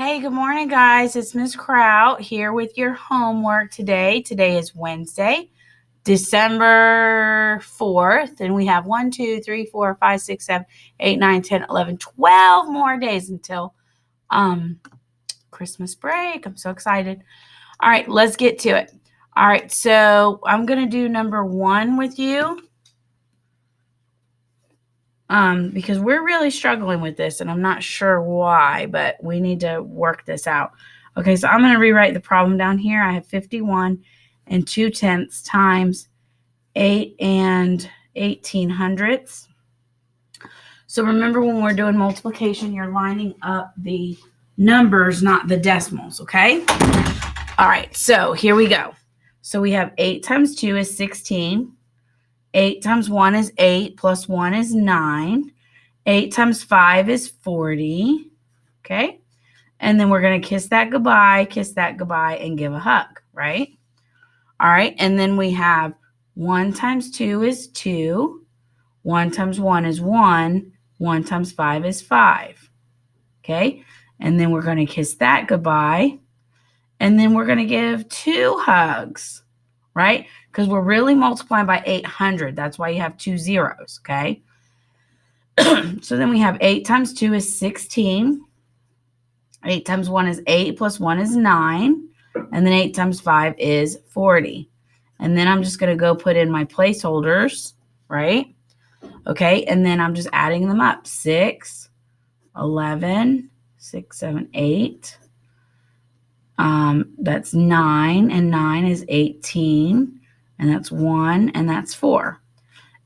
Hey, good morning, guys. It's Miss Kraut here with your homework today. Today is Wednesday, December 4th, and we have 1, 2, 3, 4, 5, 6, 7, 8, 9, 10, 11, 12 more days until Christmas break. I'm so excited. All right, let's get to it. All right, so I'm going to do number 1 with you. Because we're really struggling with this, and I'm not sure why, but we need to work this out. Okay, so I'm going to rewrite the problem down here. I have 51 and 2/10 times 8 and 1800ths. So remember, when we're doing multiplication, you're lining up the numbers, not the decimals, okay? All right, so here we go. So we have 8 times 2 is 16. 8 times 1 is 8, plus 1 is 9. 8 times 5 is 40, okay? And then we're going to kiss that goodbye, and give a hug, right? All right, and then we have 1 times 2 is 2. 1 times 1 is 1. 1 times 5 is 5, okay? And then we're going to kiss that goodbye, and then we're going to give 2 hugs, right? Because we're really multiplying by 800. That's why you have 2 zeros, okay? So then we have 8 times 2 is 16. 8 times 1 is 8, plus 1 is 9. And then 8 times 5 is 40. And then I'm just going to go put in my placeholders, right? Okay, and then I'm just adding them up. 6, 11, 6, 7, 8. That's 9, and 9 is 18. And that's 1, and that's 4.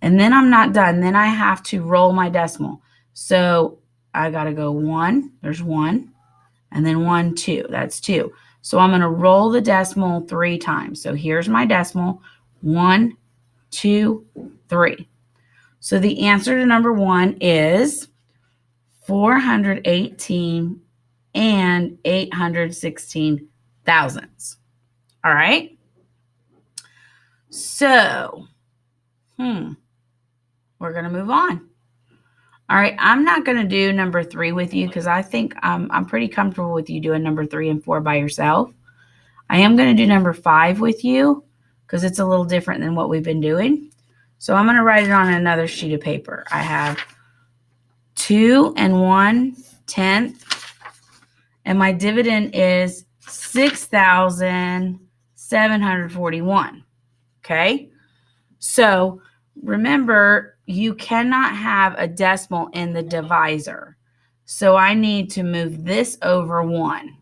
And then I'm not done. Then I have to roll my decimal. So I got to go 1. There's 1. And then 1, 2. That's 2. So I'm going to roll the decimal 3 times. So here's my decimal. 1, 2, 3. So the answer to number 1 is 418 and 816 thousandths. All right? So, we're going to move on. All right, I'm not going to do number 3 with you because I think I'm pretty comfortable with you doing number 3 and 4 by yourself. I am going to do number 5 with you because it's a little different than what we've been doing. So I'm going to write it on another sheet of paper. I have 2 and 1/10, and my dividend is 6,741. Okay, so remember, you cannot have a decimal in the divisor. So I need to move this over 1.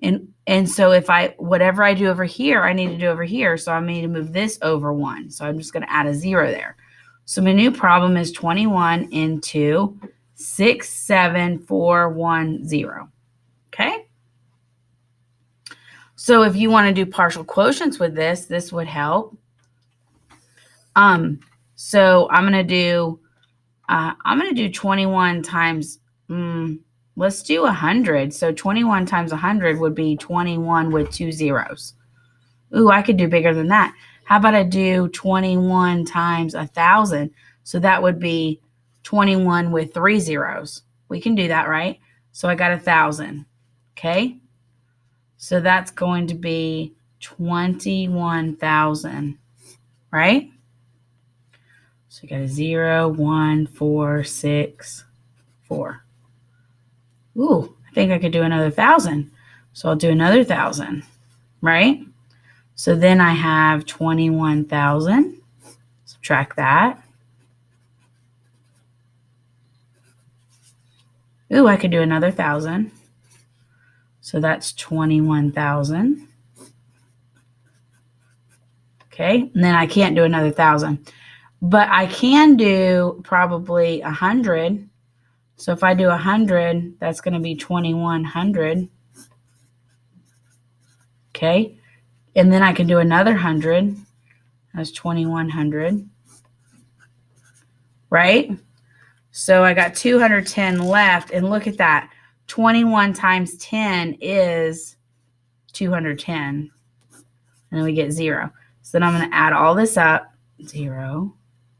And so if whatever I do over here, I need to do over here. So I need to move this over 1. So I'm just going to add a 0 there. So my new problem is 21 into 67410. Okay? So if you want to do partial quotients with this would help. So I'm going to do 21 times, let's do 100. So 21 times 100 would be 21 with 2 zeros. Ooh, I could do bigger than that. How about I do 21 times 1,000? So that would be 21 with 3 zeros. We can do that, right? So I got 1,000. Okay? So that's going to be 21,000, right? So you got a 0, 1, 4, 6, 4. Ooh, I think I could do another 1,000. So I'll do another 1,000, right? So then I have 21,000. Subtract that. Ooh, I could do another 1,000. So that's 21,000. Okay, and then I can't do another 1,000. But I can do probably 100. So if I do 100, that's going to be 2,100. Okay, and then I can do another 100. That's 2,100. Right? So I got 210 left, and look at that. 21 times 10 is 210. And then we get 0. So then I'm going to add all this up. 0,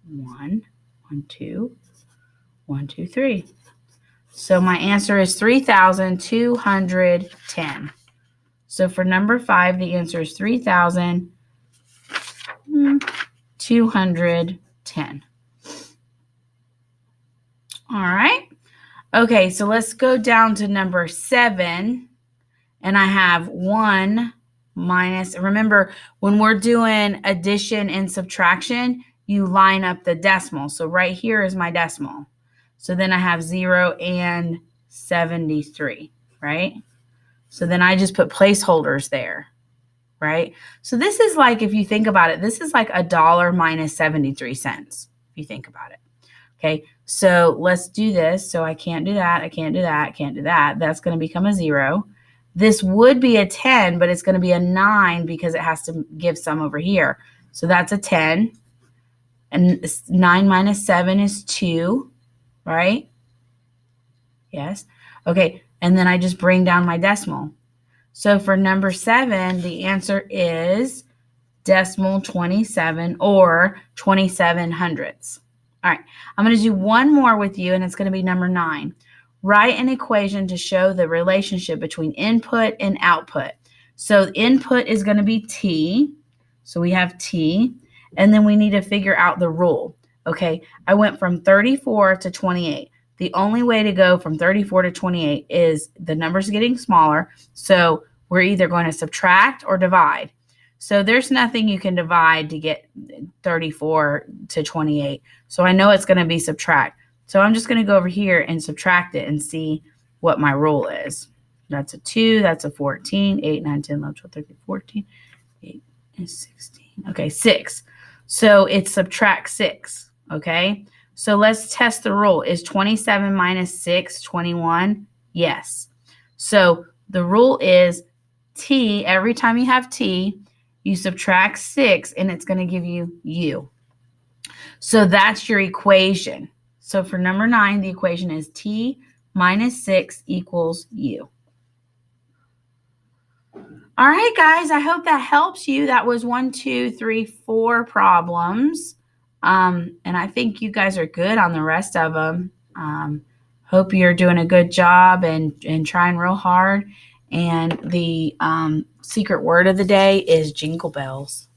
1, 1, 2, 1, 2, 3. So my answer is 3,210. So for number 5, the answer is 3,210. All right. Okay, so let's go down to number 7. And I have 1 minus, remember, when we're doing addition and subtraction, you line up the decimal. So right here is my decimal. So then I have 0 and 73, right? So then I just put placeholders there, right? So this is like, if you think about it, this is like $1 minus 73 cents, if you think about it. Okay, so let's do this. So I can't do that, I can't do that, I can't do that. That's going to become a 0. This would be a 10, but it's going to be a 9 because it has to give some over here. So that's a 10. And 9 minus 7 is 2, right? Yes. Okay, and then I just bring down my decimal. So for number 7, the answer is decimal 27 or 27 hundredths. All right, I'm going to do one more with you, and it's going to be number 9. Write an equation to show the relationship between input and output. So input is going to be T. So we have T, and then we need to figure out the rule. Okay, I went from 34 to 28. The only way to go from 34 to 28 is the numbers getting smaller. So we're either going to subtract or divide. So there's nothing you can divide to get 34 to 28. So I know it's going to be subtract. So I'm just going to go over here and subtract it and see what my rule is. That's a 2, that's a 14, 8, 9, 10, 11, 12, 13, 14, 8, and 16. Okay, 6. So it's subtract 6, okay? So let's test the rule. Is 27 minus 6 21? Yes. So the rule is T, every time you have T, you subtract 6, and it's going to give you U. So that's your equation. So for number 9, the equation is T minus 6 equals U. All right, guys, I hope that helps you. That was 1, 2, 3, 4 problems. And I think you guys are good on the rest of them. Hope you're doing a good job and trying real hard. And the secret word of the day is jingle bells.